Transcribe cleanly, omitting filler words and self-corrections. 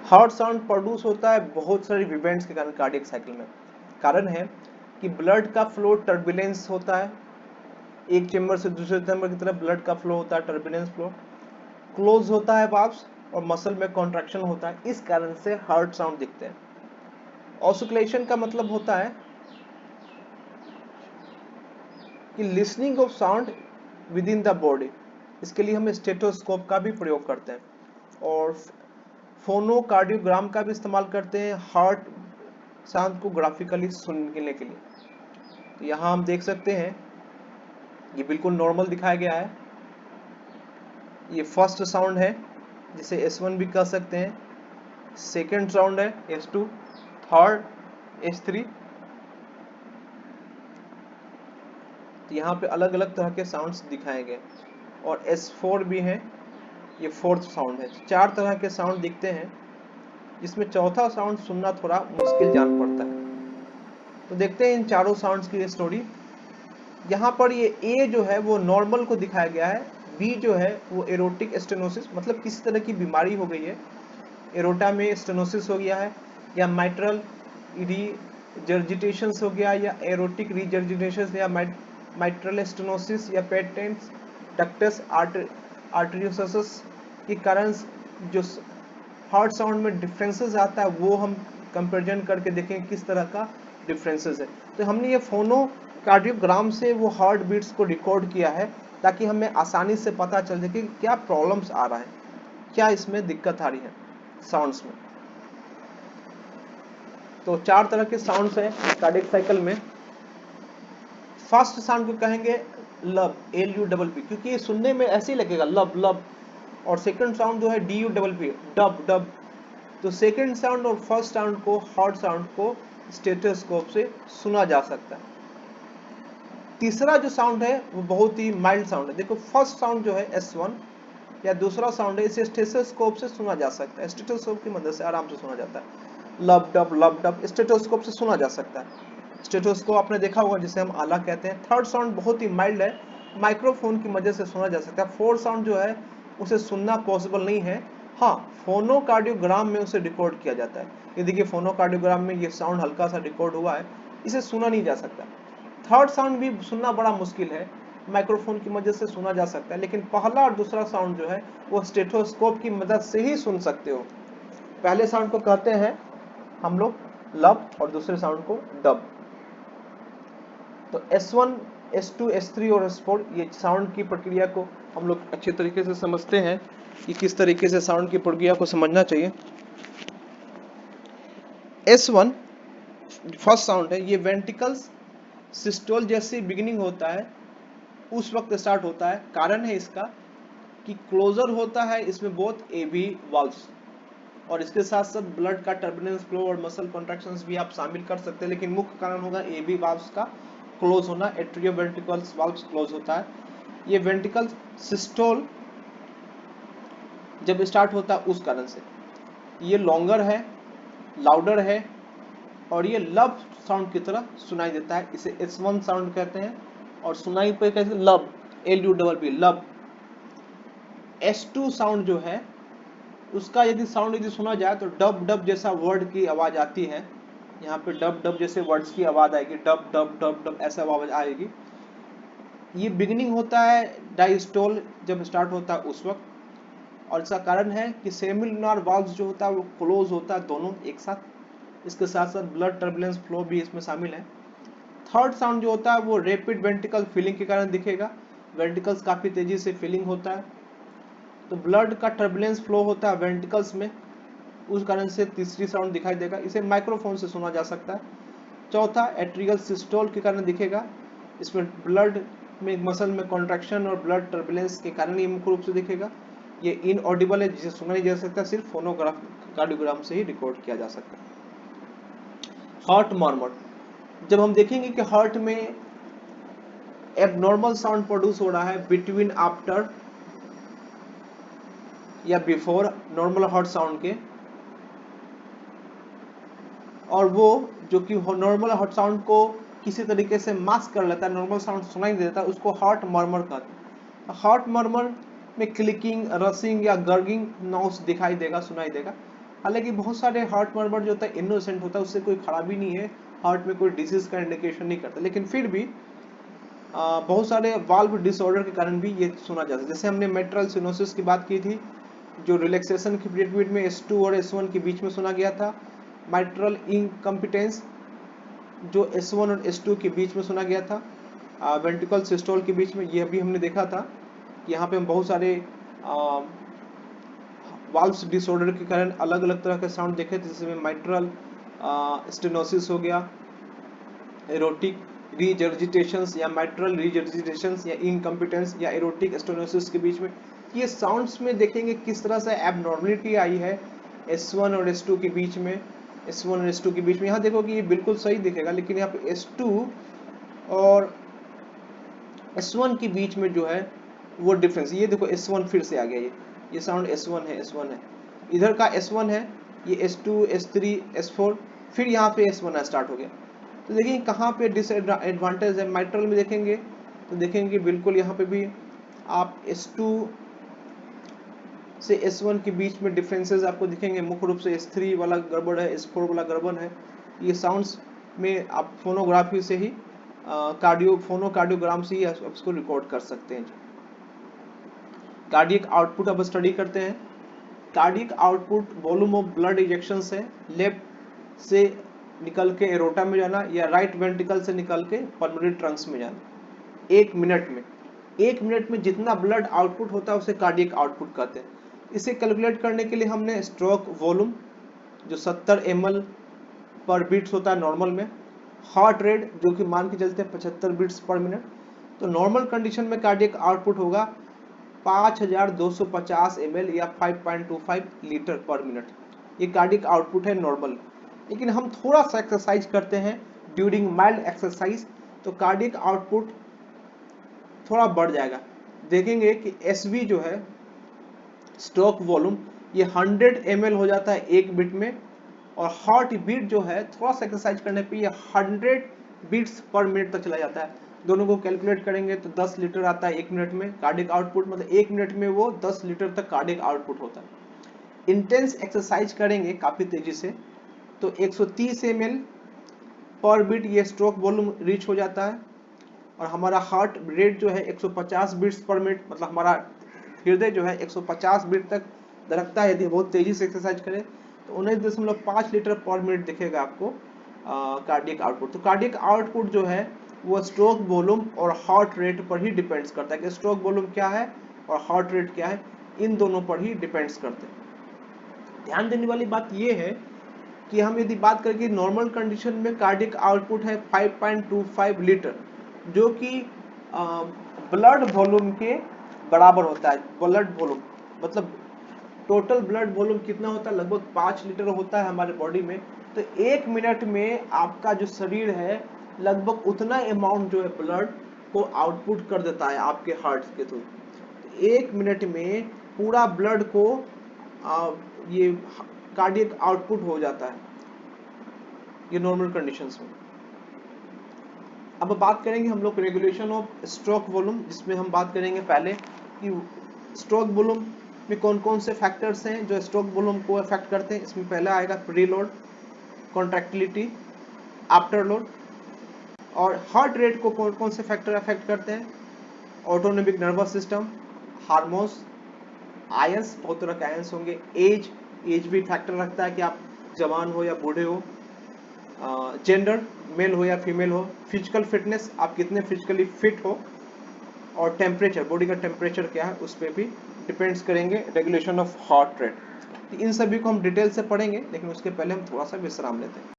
Heart sound produce होता है बहुत सारे इवेंट्स के कारण कार्डियक साइकिल में। कारण है कि ब्लड का फ्लो टर्बुलेंस होता है, एक चेंबर से दूसरे चेंबर की तरफ ब्लड का फ्लो होता है, टर्बुलेंस फ्लो, क्लोज होता है वाल्व्स और मसल में कॉन्ट्रैक्शन होता है, इस कारण से हार्ट साउंड दिखते हैं। ऑसिकुलेशन का मतलब होता है कि listening of sound with in the body, इसके लिए हम स्टेथोस्कोप का भी प्रयोग करते हैं और फोनोकार्डियोग्राम का भी इस्तेमाल करते हैं हार्ट साउंड को ग्राफिकली सुनने के लिए। तो यहाँ हम देख सकते हैं ये बिल्कुल नॉर्मल दिखाया गया है। ये फर्स्ट साउंड है जिसे S1 भी कह सकते हैं, सेकेंड साउंड है S2, थर्ड S3। तो यहाँ पे अलग अलग तरह के साउंड्स दिखाए गए और S4 भी है, ये फोर्थ साउंड है। चार तरह के साउंड दिखते हैं जिसमें चौथा साउंड सुनना थोड़ा मुश्किल जान पड़ता है। तो देखते हैं इन चारों साउंड्स की स्टोरी। यहाँ पर ये ए जो है वो नॉर्मल को दिखाया गया है, बी जो है वो एरोटिक स्टेनोसिस, मतलब किसी तरह की बीमारी हो गई है, एरोटा में स्टेनोसिस हो गया है या माइट्रल रीजर्जिटेशन हो गया या एरोटिक रीजर्जिटेशन या माइट्रल स्टेनोसिस या पेटेंट डक्टस आर्टरियोसिस के कारण जो हार्ट साउंड में डिफरेंसेस आता है वो हम कंपेरिजन करके देखें किस तरह का डिफरेंसेस है। तो हमने ये फोनोकार्डियोग्राम से वो हार्ट बीट्स को रिकॉर्ड किया है ताकि हमें आसानी से पता चल जाए कि क्या प्रॉब्लम्स आ रहा है, क्या इसमें दिक्कत आ रही है साउंड्स में। तो चार तरह के साउंड्स हैं कार्डियक साइकिल में। फर्स्ट साउंड को कहेंगे लब, LUBB, क्योंकि ये सुनने में ऐसे ही लगेगा लब लब। और सेकंड साउंड जो है DUBB, डब डब। तो सेकंड साउंड और फर्स्ट साउंड को, हार्ट साउंड को स्टेथोस्कोप से सुना जा सकता है। तीसरा जो साउंड है वो बहुत ही माइल्ड साउंड है। देखो फर्स्ट साउंड जो है S1 या दूसरा साउंड है, इसे स्टेथोस्कोप से सुना जा सकता है, स्टेथोस्कोप की मदद से आराम से सुना जाता है। लब डब स्टेथोस्कोप से सुना जा सकता है। स्टेथोस्कोप आपने देखा होगा जिसे हम आला कहते हैं। थर्ड साउंड बहुत ही माइल्ड है, माइक्रोफोन की मदद से सुना जा सकता है। फोर्थ साउंड जो है उसे सुनना पॉसिबल नहीं है, हाँ फोनोकार्डियोग्राम में उसे रिकॉर्ड किया जाता है। ये देखिए फोनोकार्डियोग्राम में ये साउंड हल्का सा रिकॉर्ड हुआ है, इसे सुना नहीं जा सकता। थर्ड साउंड भी सुनना बड़ा मुश्किल है, माइक्रोफोन की मदद से सुना जा सकता है, लेकिन पहला और दूसरा साउंड जो है वो स्टेथोस्कोप की मदद से ही सुन सकते हो। पहले साउंड को कहते हैं हम लोग लब और दूसरे साउंड को डब। तो S1, S2, S3 और S4 ये साउंड की प्रक्रिया को हम लोग अच्छे तरीके से समझते हैं कि किस तरीके से साउंड की प्रक्रिया को समझना चाहिए। S1 फर्स्ट साउंड है, ये वेंट्रिकल्स सिस्टोल जैसे बिगिनिंग होता है उस वक्त स्टार्ट होता है। कारण है इसका कि क्लोजर होता है इसमें बोथ AB वाल्व्स और इसके साथ साथ ब्लड का टर्बुलेंस फ्लो और मसल कॉन्ट्रैक्शंस भी आप शामिल कर सकते हैं, लेकिन मुख्य कारण होगा AB वाल्व्स का क्लोज होना, एट्रियोवेंट्रिकल्स वाल्व्स क्लोज होता है। ये वेंट्रिकल सिस्टोल जब स्टार्ट होता है उस कारण से ये लॉन्गर है, लाउडर है और ये लब साउंड की तरह सुनाई देता है, इसे S1 साउंड कहते हैं और सुनाई पे कहते हैं लब, LUBB लब। S2 साउंड जो है उसका यदि साउंड यदि सुना जाए तो डब डब जैसा वर्ड की आवाज आती है, यहाँ पे डब डब जैसे वर्ड्स की आवाज आएगी, डब डब डब डब ऐसा आवाज आएगी। ये बिगिनिंग होता है डायस्टोल जब स्टार्ट होता है उस वक्त, और इसका कारण है कि सेमिलुनर वाल्व्स जो होता है वो क्लोज होता है दोनों एक साथ, इसके साथ साथ ब्लड टर्बुलेंस फ्लो भी इसमें शामिल है। थर्ड साउंड जो होता है वो रैपिड वेंट्रिकल फीलिंग के कारण दिखेगा, वेंट्रिकल्स काफी तेजी से फीलिंग होता है, तो ब्लड का टर्बुलेंस फ्लो होता है वेंट्रिकल्स में, उस कारण से तीसरी साउंड दिखाई देगा, इसे माइक्रोफोन से सुना जा सकता है। चौथा एट्रियल सिस्टोल के कारण दिखेगा, इसमें ब्लड में मसल में कॉन्ट्रैक्शन और ब्लड टर्बुलेंस के कारण ये मुख्य रूप से दिखेगा। ये इनऑडिबल है, जिसे सुना नहीं जा सकता, सिर्फ फोनोग्राफ कार्डियोग्राम से ही रिकॉर्ड किया जा सकता है। हार्ट मर्मर, जब हम देखेंगे कि हार्ट में एबनॉर्मल साउंड प्रोड्यूस हो रहा है बिटवीन आफ्टर या बिफोर नॉर्मल हार्ट साउंड के, और वो जो कि नॉर्मल हार्ट साउंड को किसी तरीके से मास्क कर लेता है, नॉर्मल साउंड सुनाई देता है, उसको हार्ट मर्मर कहते हैं। हार्ट मर्मर में क्लिकिंग, रसिंग या गर्गिंग नॉइस दिखाई देगा, सुनाई देगा। हालांकि बहुत सारे हार्ट मर्मर जो होता है इनोसेंट होता है, उससे कोई खराबी नहीं है, हार्ट में कोई डिजीज का इंडिकेशन नहीं करता, लेकिन फिर भी बहुत सारे वाल्व डिसऑर्डर के कारण भी ये सुना जाता है। जैसे हमने मेट्रल सिनोसिस की बात की थी, जो रिलैक्सेशन की पीरियड में S2 और S1 के बीच में सुना गया था। माइट्रल इनकम्पिटेंस जो S1 और S2 के बीच में सुना गया था। वेंट्रिकल सिस्टोल के बीच में, ये भी हमने देखा था कि यहाँ पे हम बहुत सारे वाल्व्स डिसऑर्डर के कारण अलग अलग तरह के साउंड देखे थे, जिसमें माइट्रल स्टेनोसिस हो गया, एरोटिक रीजर्जिटेशंस या माइट्रल रीजर्जिटेशंस या इनकम्पिटेंस या एरोटिक स्टेनोसिस के बीच में। ये साउंड्स में देखेंगे किस तरह से एबनॉर्मलिटी आई है S1 और S2 के बीच में, S1 और S2 के बीच में। यहाँ देखो कि ये बिल्कुल सही दिखेगा, लेकिन यहाँ पे S2 और S1 के बीच में जो है वो डिफरेंस, ये देखो S1 फिर से आ गया, ये साउंड S1 है, S1 है, इधर का S1 है, ये S2 S3 S4, फिर यहाँ पे S1 स्टार्ट हो गया। तो देखिए कहाँ पे डिसएडवांटेज है। माइट्रल में देखेंगे तो देखेंगे बिल्कुल यहाँ पे भी आप S2 से S1 के बीच में डिफरेंसेस आपको दिखेंगे। मुख्य रूप से S3 वाला गड़बड़ है, S4 वाला गड़बड़ है। ये साउंड्स में आप फोनोग्राफी से ही फोनोकार्डियोग्राम से ही आप इसको रिकॉर्ड कर सकते हैं। कार्डियक आउटपुट अब स्टडी करते हैं। Cardiac output volume of blood injections है, लेफ्ट से निकल के एरोटा में जाना या राइट वेंट्रिकल से निकल के पल्मोनरी ट्रंक्स में जाना। 1 मिनट में जितना ब्लड आउटपुट होता है उसे कार्डियक आउटपुट कहते हैं। इसे कैलकुलेट करने के लिए हमने स्ट्रोक वॉल्यूम जो 70 ml पर बीट्स होता है नॉर्मल में, हार्ट रेट जो कि मान के चलते हैं 75 बीट्स पर मिनट, तो नॉर्मल कंडीशन में कार्डियक आउटपुट होगा 5250 ml या 5.25 लीटर पर मिनट। ये कार्डियक आउटपुट है नॉर्मल। लेकिन हम थोड़ा सा एक्सरसाइज करते हैं ड्यूरिंग माइल्ड एक्सरसाइज, तो कार्डियक आउटपुट थोड़ा बढ़ जाएगा। देखेंगे कि SV जो है स्ट्रोक वॉल्यूम, ये 100 ml हो जाता है 1 बीट में, और हार्ट बीट जो है थोड़ा सा एक्सरसाइज करने पे ये 100 बीट्स पर मिनट तक चला जाता है। दोनों को कैलकुलेट करेंगे तो 10 लीटर आता है 1 मिनट में कार्डियक आउटपुट, मतलब 1 मिनट में वो 10 लीटर तक कार्डियक आउटपुट होता है। इंटेंस एक्सरसाइज करेंगे काफी तेजी से तो 130 ml पर बीट ये स्ट्रोक वॉल्यूम रीच हो जाता है, और हमारा हार्ट रेट जो है 150 बीट्स पर मिनट, मतलब हमारा हृदय जो है 150 बीट तक धड़कता है। यदि बहुत तेजी से एक्सरसाइज करें तो 19.5 लीटर पर मिनट दिखेगा आपको कार्डियक आउटपुट। तो कार्डियक आउटपुट जो है वो स्ट्रोक वॉल्यूम और हार्ट रेट पर ही डिपेंड्स करता है कि स्ट्रोक वॉल्यूम क्या है और हार्ट रेट क्या है, इन दोनों पर ही डिपेंड्स करते हैं। ध्यान देने वाली बात ये है कि हम यदि बात करें कि नॉर्मल कंडीशन में कार्डियक आउटपुट है 5.25 लीटर, जो कि ब्लड वॉल्यूम के बराबर होता है। ब्लड वॉल्यूम मतलब टोटल ब्लड वॉल्यूम कितना होता है, लगभग 5 लीटर होता है हमारे बॉडी में। तो 1 मिनट में आपका जो शरीर है लगभग उतना अमाउंट जो है ब्लड को आउटपुट कर देता है आपके हार्ट के थ्रू। 1 मिनट में पूरा ब्लड को ये कार्डियक आउटपुट हो जाता है, ये नॉर्मल कंडीशंस में। अब बात करेंगे हम लोग रेगुलेशन ऑफ स्ट्रोक वॉल्यूम, जिसमें हम बात करेंगे पहले कि स्ट्रोक वॉल्यूम में कौन कौन से फैक्टर्स हैं जो स्ट्रोक वॉल्यूम को अफेक्ट करते हैं। इसमें पहला आएगा pre load, contractility, after load. और हार्ट रेट को कौन कौन से फैक्टर अफेक्ट करते हैं, autonomic nervous system, hormones, ions, बहुत तरह के आयंस होंगे, एज भी फैक्टर रखता है कि आप जवान हो या बूढ़े हो, जेंडर मेल हो या फीमेल हो, फिजिकल फिटनेस आप कितने फिजिकली फिट हो, और टेम्परेचर, बॉडी का टेम्परेचर क्या है उस पर भी डिपेंड्स करेंगे रेगुलेशन ऑफ हार्ट रेट। इन सभी को हम डिटेल से पढ़ेंगे, लेकिन उसके पहले हम थोड़ा सा विश्राम लेते हैं।